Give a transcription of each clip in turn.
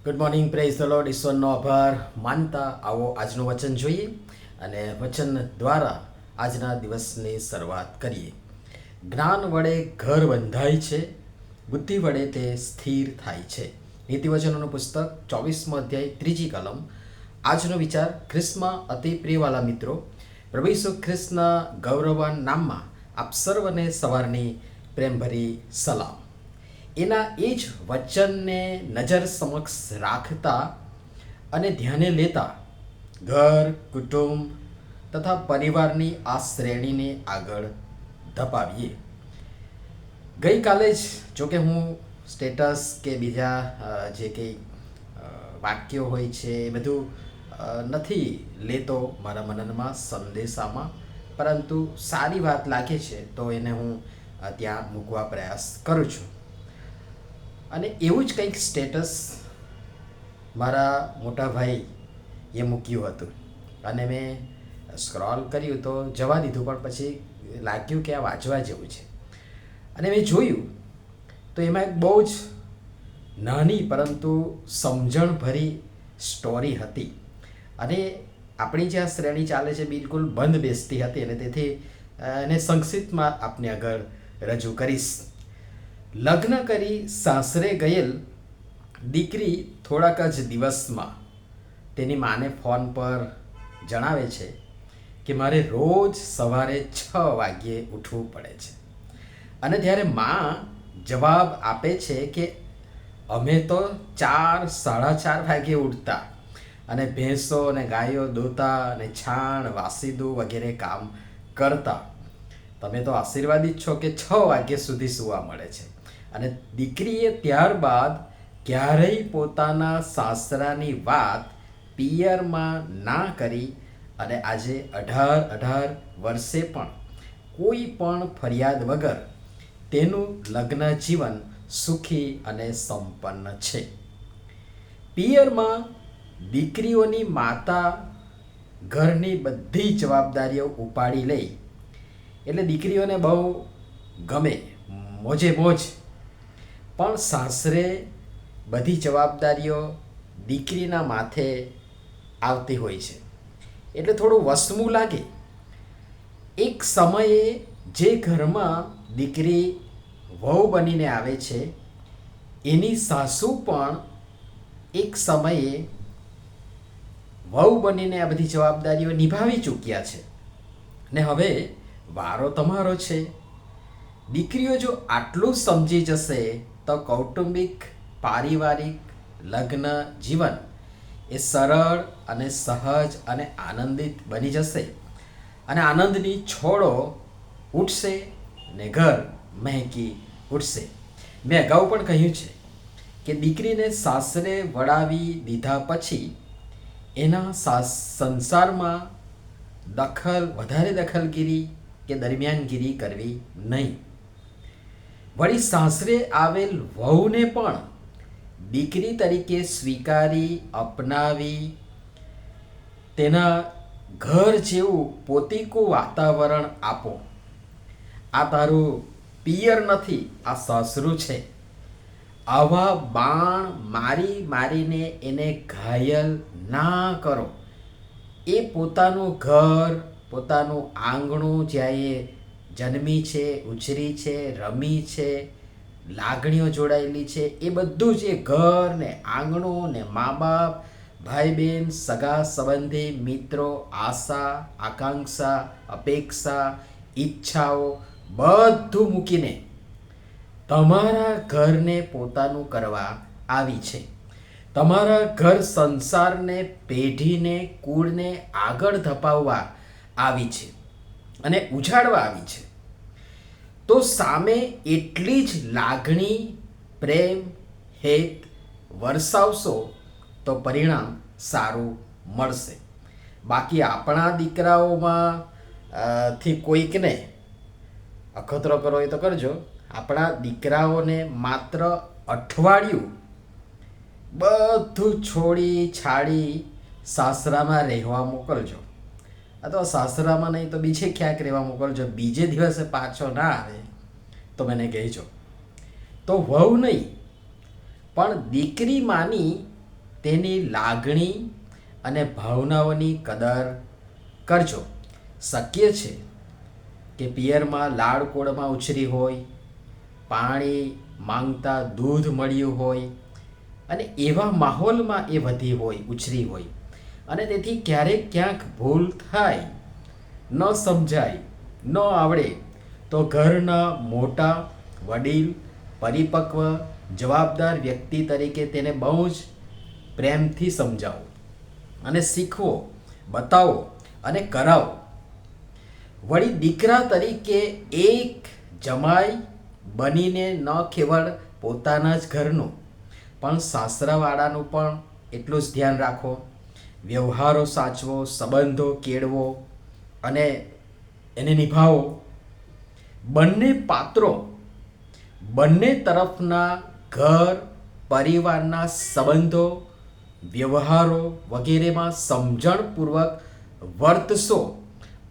Good morning, praise the Lord. ઈશ્વરનો આભાર માનતા આવો આજનું વચન જોઈએ અને વચન દ્વારા આજના દિવસની શરૂઆત કરીએ. જ્ઞાન વડે ઘર બંધાય છે, બુદ્ધિ વડે તે સ્થિર થાય છે. નીતિવચનોનું પુસ્તક 24મો અધ્યાય 3જી કલમ. આજનો વિચાર: ખ્રિસ્તમાં અતિ પ્રિયવાલા મિત્રો, પ્રભુ ઈસુ ખ્રિસ્તના ગૌરવવાન નામમાં આપ સર્વને સવારની પ્રેમભરી સલામ. એના એ જ વચનને નજર સમક્ષ રાખતા અને ધ્યાને લેતા ઘર, કુટુંબ તથા પરિવારની આ શ્રેણીને આગળ ધપાવીએ. ગઈકાલે જ જોકે હું સ્ટેટસ કે બીજા જે કંઈ વાક્યો હોય છે એ બધું નથી લેતો મારા મનનમાં, સંદેશામાં, પરંતુ સારી વાત લાગે છે તો એને હું ત્યાં મૂકવા પ્રયાસ કરું છું. અને એવું જ કંઈક સ્ટેટસ મારા મોટા ભાઈએ મૂક્યું હતું અને મેં સ્ક્રોલ કર્યું તો જવા દીધું, પણ પછી લાગ્યું કે આ વાંચવા જેવું છે અને મેં જોયું તો એમાં એક બહુ જ નાની પરંતુ સમજણભરી સ્ટોરી હતી. અને આપણી જે આ શ્રેણી ચાલે છે બિલકુલ બંધ બેસતી હતી અને તેથી એને સંક્ષિપ્તમાં આપને આગળ રજૂ કરીશ. લગ્ન કરી સાસરે ગયેલ દીકરી થોડાક જ દિવસમાં તેની માને ફોન પર જણાવે છે કે મારે રોજ સવારે 6 વાગ્યે ઉઠવું પડે છે. અને ત્યારે મા જવાબ આપે છે કે અમે તો 4, 4:30 વાગ્યે ઉઠતા અને ભેંસો અને ગાયો દોતા અને છાણ વાસીદું વગેરે કામ કરતા. તમે તો આશીર્વાદિત છો કે 6 વાગ્યા સુધી સૂવા મળે છે. અને દીકરીએ ત્યારબાદ ક્યારેય પોતાના સાસરાની વાત પિયરમાં ના કરી અને આજે 18 વર્ષે પણ કોઈ પણ ફરિયાદ વગર તેનું લગ્ન જીવન સુખી અને સંપન્ન છે. પિયરમાં દીકરીઓની માતા ઘરની બધી જવાબદારીઓ ઉપાડી લે એટલે દીકરીઓને બહુ ગમે, મોજે મોજ. પણ સાસરે બધી જવાબદારીઓ દીકરીના માથે આવતી હોય છે એટલે થોડું વસમું લાગે. એક સમયે જે ઘરમાં દીકરી વહુ બનીને આવે છે એની સાસુ પણ એક સમયે વહુ બનીને આ બધી જવાબદારીઓ નિભાવી ચૂક્યા છે ને હવે વારો તમારો છે. દીકરીઓ જો આટલું સમજી જશે તો કૌટુંબિક, પારિવારિક લગ્ન જીવન એ સરળ અને સહજ અને આનંદિત બની જશે અને આનંદની છોડો ઉઠશે ને ઘર મહેકી ઉઠશે. મેં અગાઉ પણ કહ્યું છે કે દીકરીને સાસરે વળાવી દીધા પછી એના સંસારમાં વધારે દખલગીરી કે દરમિયાનગીરી કરવી નહીં. વળી સાસરે આવેલ વહુને પણ દીકરી તરીકે સ્વીકારી, અપનાવી તેના ઘર જેવું પોતીકું વાતાવરણ આપો. આ તારું પિયર નથી, આ સાસરું છે. આવા બાણ મારીને એને ઘાયલ ના કરો. એ પોતાનું ઘર, પોતાનું આંગણું જ્યાં એ જન્મી છે, ઉછરી છે, રમી છે, લાગણીઓ જોડાયેલી છે, એ બધું જ એ ઘર ને આંગણું ને મા બાપ, ભાઈ બહેન, સગા સંબંધી, મિત્રો, આશા, આકાંક્ષા, અપેક્ષા, ઈચ્છાઓ બધું મૂકીને તમારા ઘરને પોતાનું કરવા આવી છે. તમારા ઘર સંસારને, પેઢીને, કુળને આગળ ધપાવવા આવી છે અને ઉજાડવા આવી છે. તો સામે એટલી જ લાગણી, પ્રેમ, હેત વરસાવશો તો પરિણામ સારું મળશે. બાકી આપણા દીકરાઓમાં થી કોઈકને અખતરો કરો એ તો કરજો. આપણા દીકરાઓને માત્ર અઠવાડિયું બધું છોડી છાડી સાસરામાં રહેવા મોકલજો, અથવા સાસરામાં નહીં તો બીજે ક્યાંક રહેવા મોકલજો. બીજે દિવસે પાછો ના આવે તો મને કહેજો. તો વહુ નહીં પણ દીકરી માની તેની લાગણી અને ભાવનાઓની કદર કરજો. શક્ય છે કે પિયરમાં લાડકોડમાં ઉછરી હોય, પાણી માંગતા દૂધ મળ્યું હોય અને એવા માહોલમાં એ વધી હોય, ઉછરી હોય, અને તેથી ક્યારેક ક્યાંક ભૂલ થાય, ન સમજાય, ન આવડે તો ઘરના મોટા, વડીલ, પરિપક્વ, જવાબદાર વ્યક્તિ તરીકે તેને બહુ જ પ્રેમથી સમજાવો અને શીખવો, બતાવો અને કરાવો. વળી દીકરા તરીકે એક જમાઈ બનીને ન કેવળ પોતાના જ ઘરનું પણ સાસરાવાળાનું પણ એટલું જ ધ્યાન રાખો. વ્યવહારો સાચવો, સંબંધો કેળવો અને એને નિભાવો. બંને પાત્રો, બંને તરફના ઘર પરિવારના સંબંધો, વ્યવહારો વગેરેમાં સમજણપૂર્વક વર્તશો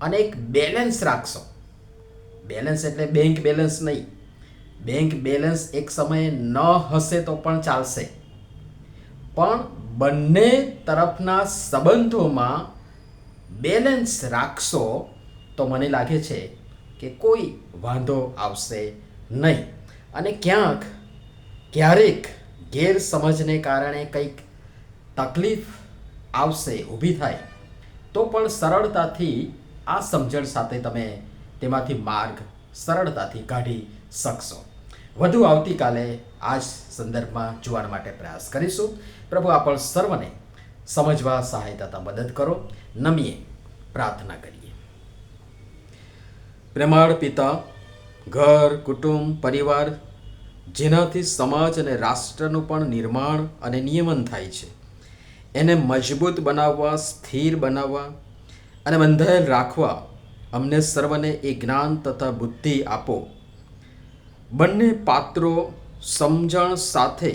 અને એક બેલેન્સ રાખશો. બેલેન્સ એટલે બેંક બેલેન્સ નહીં. બેંક બેલેન્સ એક સમયે ન હશે તો પણ ચાલશે, પણ બંને તરફના સંબંધોમાં બેલેન્સ રાખશો તો મને લાગે છે કે કોઈ વાંધો આવશે નહીં. અને ક્યારેક ગેરસમજને કારણે કંઈક તકલીફ આવશે, ઊભી થાય, તો પણ સરળતાથી આ સમજણ સાથે તમે તેમાંથી માર્ગ સરળતાથી કાઢી શકશો. વધુ આવતીકાલે આ જ સંદર્ભમાં જોવા માટે પ્રયાસ કરીશું. પ્રભુ આપણ સર્વને સમજવા, સહાયતા, મદદ કરો. નમીએ પ્રાર્થના કરીએ. પ્રેમાળ પિતા, ઘર, કુટુંબ, પરિવાર જેનાથી સમાજ અને રાષ્ટ્રનું પણ નિર્માણ અને નિયમન થાય છે, એને મજબૂત બનાવવા, સ્થિર બનાવવા અને બંધાયેલ રાખવા અમને સર્વને એ જ્ઞાન તથા બુદ્ધિ આપો. બંને પાત્રો સમજણ સાથે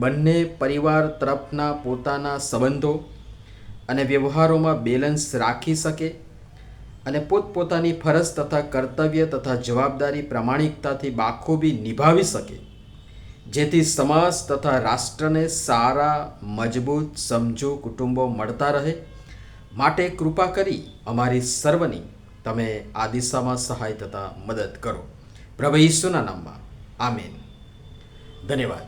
બંને પરિવાર તરફના પોતાના સંબંધો અને વ્યવહારોમાં બેલેન્સ રાખી શકે અને પોતપોતાની ફરજ તથા કર્તવ્ય તથા જવાબદારી પ્રામાણિકતાથી બાખૂબી નિભાવી શકે, જેથી સમાજ તથા રાષ્ટ્રને સારા, મજબૂત, સમજુ કુટુંબો મળતા રહે. માટે કૃપા કરી અમારી સર્વની તમે આ દિશામાં સહાય તથા મદદ કરો. પ્રભુ ઈસુના નામમાં આમેન. ધન્યવાદ.